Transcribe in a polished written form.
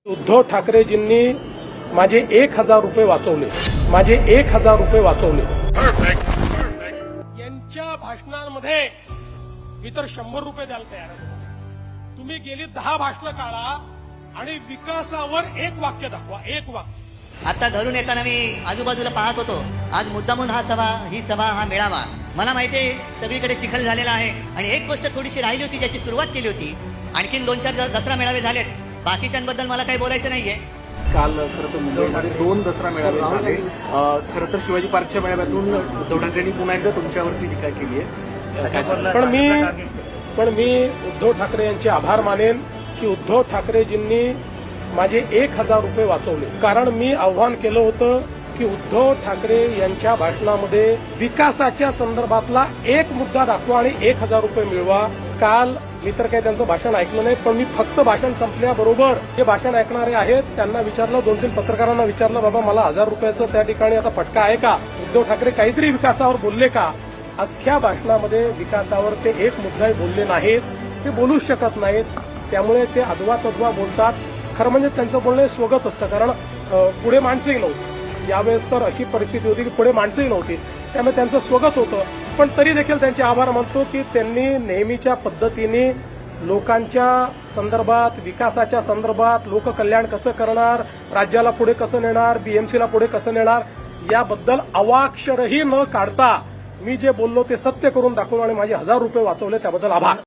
उद्धव ठाकरेजींनी माझे 1000 रुपये वाचवले, माझे 1000 रुपये वाचवले। यांच्या भाषणांमध्ये मी तर 100 रुपये द्यायला तयार आहे। तुम्ही गेली 10 भाषणं काढा आणि विकासावर एक वाक्य दाखवा, एक वाक्य। आता घरून येताना मी आजूबाजूला पाहत होतो, आज मुद्दामून ही सभा हा मेळावा। मला माहिती आहे सगळीकडे चिखल झालेला आहे आणि एक गोष्ट थोडीशी राहिली होती ज्याची सुरुवात केली होती। आणखीन 2-4 दसरा मेळावे झालेत, बाकीच्यांबद्दल मला काही बोलायचं नाहीये। काल खरं तर मुंबईमध्ये 2 दसरा मेळावे झाले। खरं तर शिवाजी पार्कच्या मेळाव्यातून उद्धव ठाकरेंनी पुन्हा एकदा तुमच्यावरती टीका केली आहे। पण मी उद्धव ठाकरे यांचे आभार मानेन की उद्धव ठाकरेजींनी माझे 1000 रुपये वाचवले। कारण मी आव्हान केलं होतं की उद्धव ठाकरे यांच्या भाषणामध्ये विकासाच्या संदर्भातला एक मुद्दा दाखवा आणि 1000 रुपये मिळवा। काल मी तर काही त्यांचं भाषण ऐकलं नाही, पण मी फक्त भाषण संपल्याबरोबर जे भाषण ऐकणारे आहेत त्यांना विचारलं, 2-3 पत्रकारांना विचारलं, बाबा मला 1000 रुपयाचं त्या ठिकाणी आता फटका आहे का? उद्धव ठाकरे काहीतरी विकासावर बोलले का? अख्ख्या भाषणामध्ये विकासावर ते एक मुद्दाही बोलले नाहीत, ते बोलूच शकत नाहीत। त्यामुळे ते अधवा तद्वा बोलतात। खरं म्हणजे त्यांचं बोलणं स्वगत असतं, कारण पुढे माणसंही नव्हती। यावेळेस तर अशी परिस्थिती होती की पुढे माणसंही नव्हती, त्यामुळे त्यांचं स्वगत होतं। पण तरी देखील त्यांचे आभार मानतो की त्यांनी नेहमीच्या पद्धतीने लोकांच्या संदर्भात, विकासाच्या संदर्भात, लोककल्याण कसं करणार, राज्याला पुढे कसं नेणार, बीएमसीला पुढे कसं नेणार याबद्दल अवाक्षरही न काढता मी जे बोललो ते सत्य करून दाखवलं आणि माझे 1000 रुपये वाचवले, त्याबद्दल आभार।